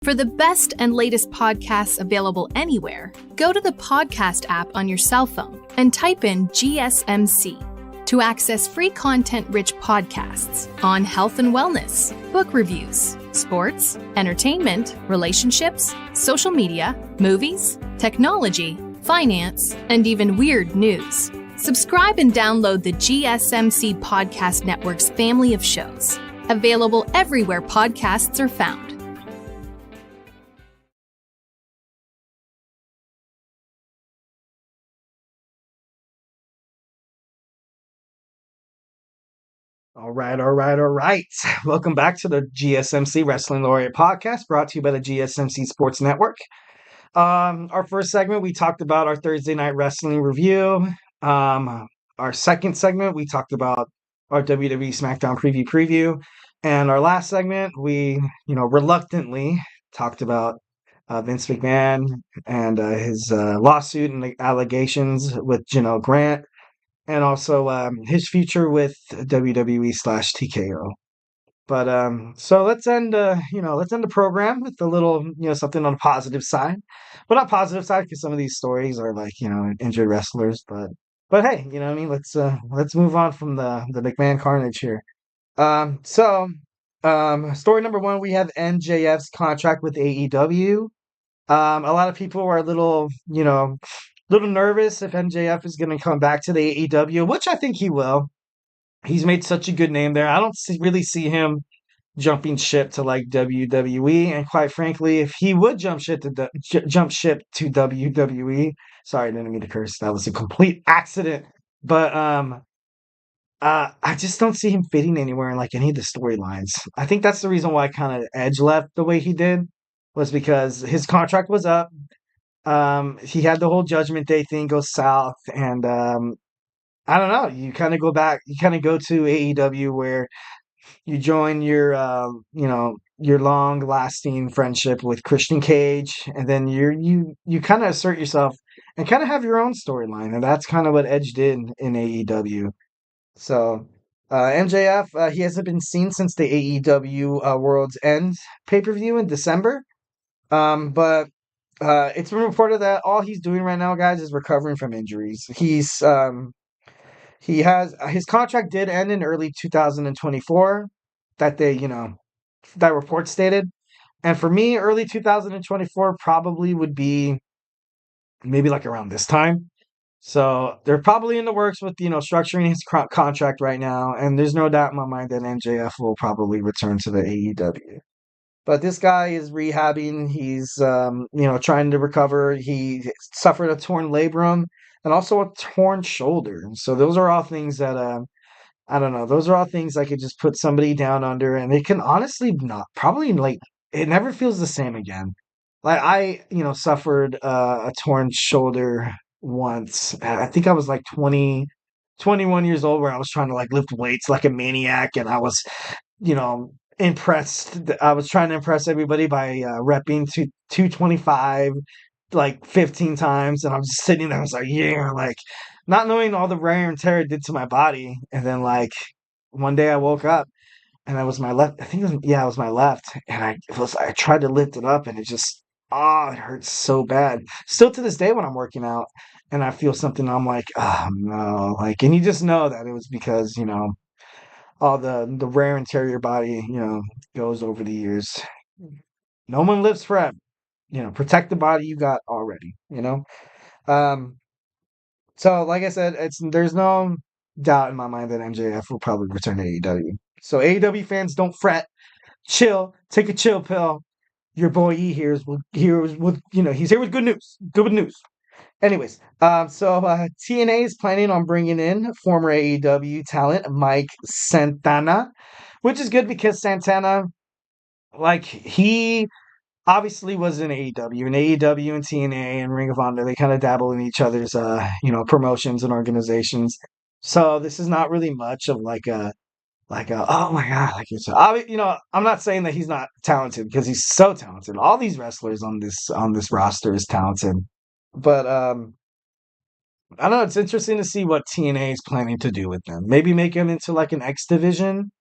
For the best and latest podcasts available anywhere, go to the podcast app on your cell phone and type in GSMC to access free content-rich podcasts on health and wellness, book reviews, sports, entertainment, relationships, social media, movies, technology, finance, and even weird news. Subscribe and download the GSMC Podcast Network's family of shows, available everywhere podcasts are found. All right. Welcome back to the GSMC Wrestling Laureate Podcast, brought to you by the GSMC Sports Network. Our first segment, we talked about our Thursday night wrestling review. Our second segment, we talked about our WWE SmackDown preview. And our last segment, we, reluctantly talked about Vince McMahon and his lawsuit and the allegations with Janelle Grant. And also his future with WWE/TKO. But so let's end the program with a little something on the positive side. Well, not positive side because some of these stories are like injured wrestlers, but hey, what I mean. Let's move on from the McMahon carnage here. Story number one, we have MJF's contract with AEW. A lot of people are a little nervous if MJF is going to come back to the AEW, which I think he will. He's made such a good name there. I don't really see him jumping ship to like WWE. And quite frankly, if he would jump ship to WWE, sorry, I didn't mean to curse. That was a complete accident. But I just don't see him fitting anywhere in like any of the storylines. I think that's the reason why kind of Edge left the way he did, was because his contract was up. He had the whole Judgment Day thing go south, and I don't know. You kind of go back. You kind of go to AEW where you join your your long lasting friendship with Christian Cage, and then you kind of assert yourself and kind of have your own storyline, and that's kind of what Edge did in AEW. So MJF, he hasn't been seen since the AEW World's End pay-per-view in December. But it's been reported that all he's doing right now, guys, is recovering from injuries. He has his contract did end in early 2024, that that report stated. And for me, early 2024 probably would be maybe like around this time. So they're probably in the works with structuring his contract right now, and there's no doubt in my mind that MJF will probably return to the AEW. But this guy is rehabbing. He's trying to recover. He suffered a torn labrum and also a torn shoulder. So those are all things that I don't know. Those are all things I could just put somebody down under, and it can honestly not probably like it never feels the same again. Like I, suffered a torn shoulder once. I think I was like 21 years old, where I was trying to like lift weights like a maniac, and I was, impressed. I was trying to impress everybody by repping to 225 like 15 times, and I'm just sitting there. I was like, yeah, like not knowing all the wear and tear it did to my body. And then like one day I woke up and I was my left. I think it was my left, and I tried to lift it up, and it just it hurts so bad. Still to this day when I'm working out and I feel something, I'm like, oh no, like, and you just know that it was because all the wear and tear of your body goes over the years. No one lives forever. Protect the body you got already. Um, so like I said, there's no doubt in my mind that MJF will probably return to AEW. So AEW fans, don't fret, chill, take a chill pill. Your boy E he's here with good news. Good news. Anyways, TNA is planning on bringing in former AEW talent Mike Santana, which is good because Santana, like, he obviously was in AEW, and AEW and TNA and Ring of Honor, they kind of dabble in each other's, promotions and organizations. So this is not really much of oh my god, like I'm not saying that he's not talented, because he's so talented. All these wrestlers on this roster is talented, but I don't know. It's interesting to see what TNA is planning to do with them. Maybe make him into like an X Division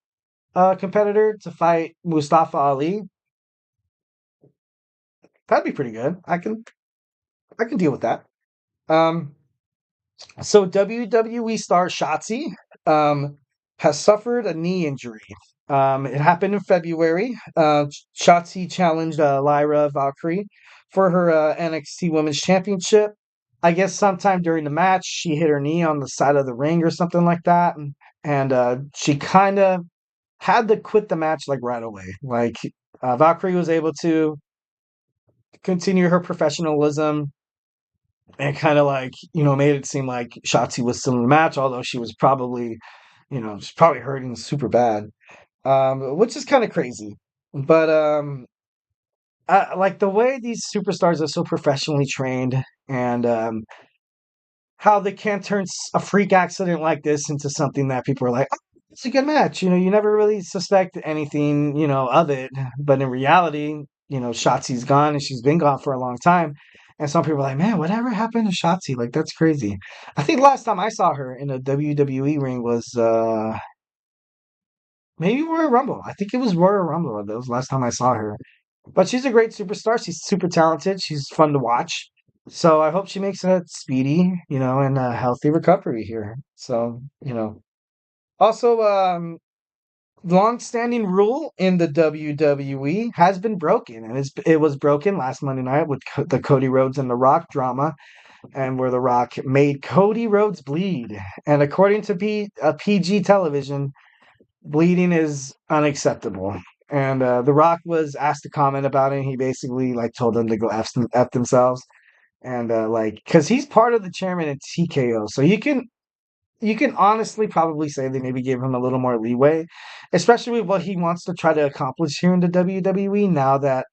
competitor to fight Mustafa Ali. That'd be pretty good. I can deal with that. Um, so WWE star Shotzi has suffered a knee injury. It happened in February. Shotzi challenged Lyra Valkyrie for her NXT Women's Championship. I guess sometime during the match, she hit her knee on the side of the ring or something like that, and she kind of had to quit the match like right away. Like Valkyrie was able to continue her professionalism and kind of like made it seem like Shotzi was still in the match, although she was probably she's probably hurting super bad, which is kind of crazy. But I like the way these superstars are so professionally trained, and how they can turn a freak accident like this into something that people are like, oh, it's a good match. You never really suspect anything, of it. But in reality, Shotzi's gone, and she's been gone for a long time. And some people are like, man, whatever happened to Shotzi? Like, that's crazy. I think the last time I saw her in a WWE ring was maybe Royal Rumble. I think it was Royal Rumble. That was the last time I saw her. But she's a great superstar. She's super talented. She's fun to watch. So I hope she makes a speedy, and a healthy recovery here. So, also, long-standing rule in the WWE has been broken, and it was broken last Monday night with the Cody Rhodes and The Rock drama, and where The Rock made Cody Rhodes bleed. And according to PG television, bleeding is unacceptable. And The Rock was asked to comment about it, and he basically like told them to go F themselves. And because he's part of the chairman at TKO, so you can you can honestly probably say they maybe gave him a little more leeway, especially with what he wants to try to accomplish here in the WWE now that,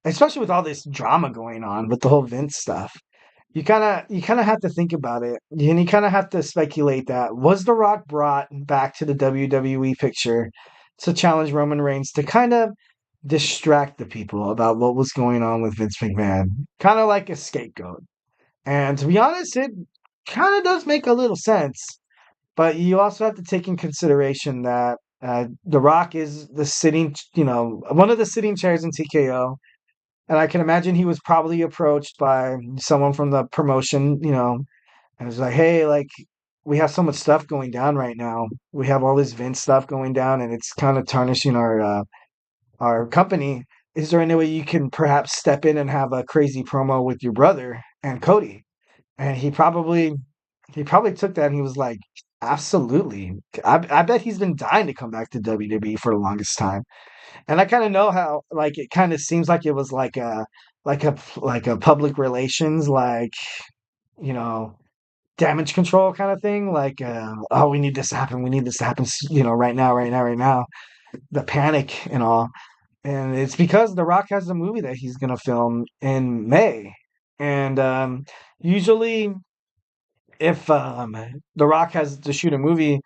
especially with all this drama going on with the whole Vince stuff. You kind of have to think about it, and you kind of have to speculate that was The Rock brought back to the WWE picture to challenge Roman Reigns to kind of distract the people about what was going on with Vince McMahon, kind of like a scapegoat. And to be honest, it kind of does make a little sense, but you also have to take in consideration that The Rock is the sitting, one of the sitting chairs in TKO. And I can imagine he was probably approached by someone from the promotion, and was like, hey, like, we have so much stuff going down right now. We have all this Vince stuff going down, and it's kind of tarnishing our company. Is there any way you can perhaps step in and have a crazy promo with your brother and Cody? And he probably took that and he was like, absolutely. I bet he's been dying to come back to WWE for the longest time. And I kind of know how, like, it kind of seems like it was like a public relations, like, you know, damage control kind of thing. Like, oh, we need this to happen. We need this to happen, right now, right now, right now. The panic and all. And it's because The Rock has a movie that he's going to film in May. And usually, if The Rock has to shoot a movie,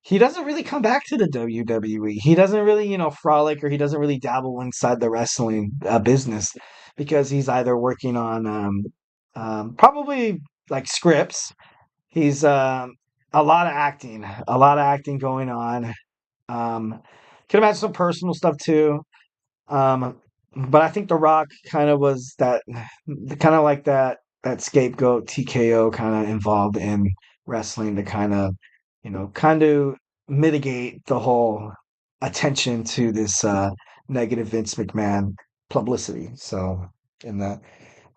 he doesn't really come back to the WWE. He doesn't really, frolic, or he doesn't really dabble inside the wrestling business because he's either working on probably like scripts. He's a lot of acting going on. Can imagine some personal stuff too. Um, but I think The Rock kind of was kind of like that scapegoat TKO kind of involved in wrestling to kind of mitigate the whole attention to this negative Vince McMahon publicity. So, in that.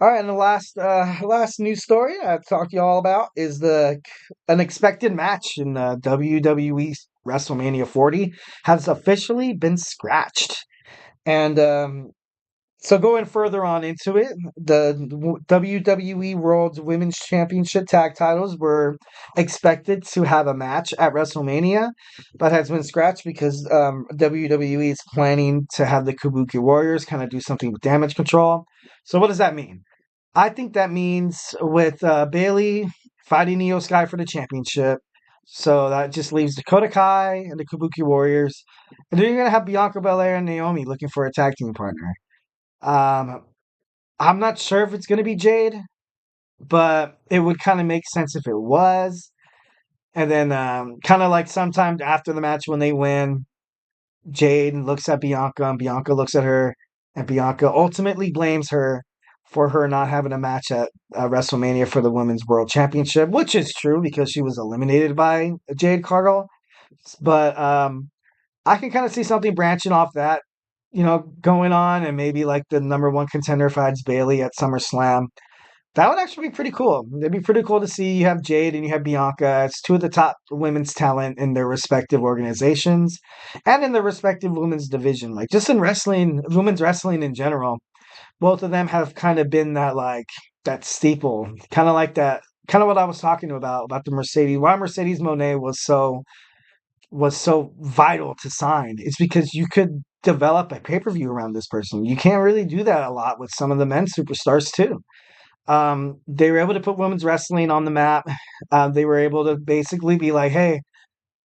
All right, and the last news story I talked to you all about is the unexpected match in WWE WrestleMania 40 has officially been scratched. And so going further on into it, the WWE World Women's Championship tag titles were expected to have a match at WrestleMania, but has been scratched because WWE is planning to have the Kabuki Warriors kind of do something with damage control. So what does that mean? I think that means with Bailey fighting Io Sky for the championship. So that just leaves Dakota Kai and the Kabuki Warriors. And then you're going to have Bianca Belair and Naomi looking for a tag team partner. Um, I'm not sure if it's going to be Jade, but it would kind of make sense if it was. And then kind of like sometime after the match when they win, Jade looks at Bianca and Bianca looks at her, and Bianca ultimately blames her for her not having a match at WrestleMania for the Women's World Championship, which is true because she was eliminated by Jade Cargill. But I can kind of see something branching off that, going on, and maybe like the number one contender fights Bailey at SummerSlam. That would actually be pretty cool. It'd be pretty cool to see you have Jade and you have Bianca. It's two of the top women's talent in their respective organizations and in their respective women's division. Like just in wrestling, women's wrestling in general, both of them have kind of been that steeple, kind of like that, kind of what I was talking about the Mercedes. Why Mercedes Moné was so vital to sign. It's because you could develop a pay-per-view around this person. You can't really do that a lot with some of the men's superstars too. They were able to put women's wrestling on the map. They were able to basically be like, hey,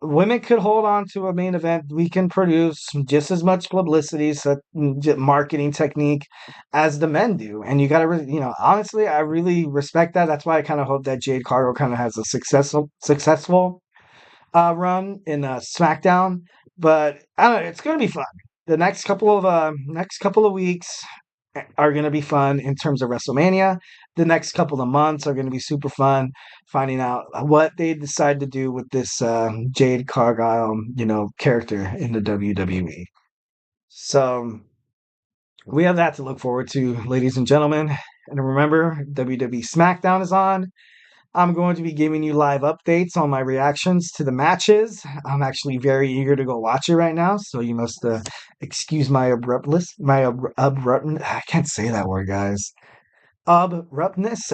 women could hold on to a main event. We can produce just as much publicity, marketing technique as the men do. And you got to, honestly, I really respect that. That's why I kind of hope that Jade Cargill kind of has a successful run in SmackDown. But I don't know, it's going to be fun. The next couple of weeks are going to be fun in terms of WrestleMania. The next couple of months are going to be super fun, finding out what they decide to do with this Jade Cargill, character in the WWE. So we have that to look forward to, ladies and gentlemen. And remember, WWE SmackDown is on. I'm going to be giving you live updates on my reactions to the matches. I'm actually very eager to go watch it right now, so you must excuse my abruptness. I can't say that word, guys. Abruptness.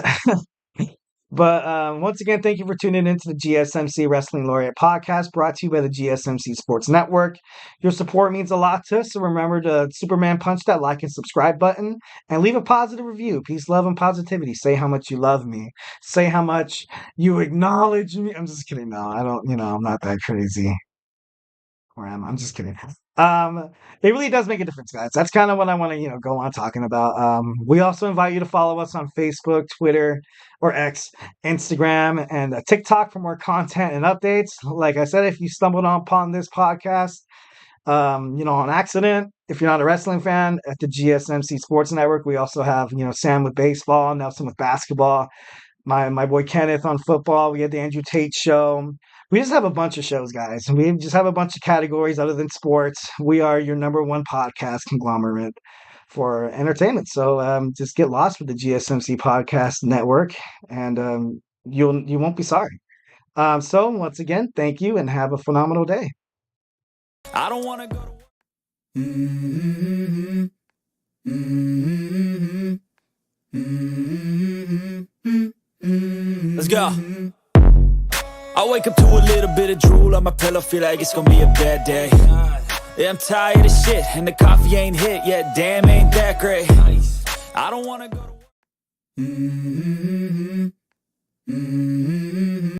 But once again, thank you for tuning into the GSMC Wrestling Laureate Podcast, brought to you by the GSMC Sports Network. Your support means a lot to us, so remember to Superman punch that like and subscribe button, and leave a positive review. Peace, love, and positivity. Say how much you love me. Say how much you acknowledge me. I'm just kidding. No, I don't, I'm not that crazy. Or am I? I'm just kidding. It really does make a difference, guys. That's kind of what I want to, go on talking about. We also invite you to follow us on Facebook, Twitter, or X, Instagram, and TikTok for more content and updates. Like I said, if you stumbled upon this podcast, on accident, if you're not a wrestling fan, at the GSMC Sports Network, we also have, Sam with baseball, Nelson with basketball, my boy Kenneth on football. We had the Andrew Tate show. We just have a bunch of shows, guys. We just have a bunch of categories other than sports. We are your number one podcast conglomerate for entertainment. So just get lost with the GSMC Podcast Network, and you won't be sorry. So once again, thank you and have a phenomenal day. I don't want to go to work. Let's go. I wake up to a little bit of drool on my pillow, feel like it's gonna be a bad day. Yeah, I'm tired of shit, and the coffee ain't hit yet, damn, ain't that great. I don't wanna go to work.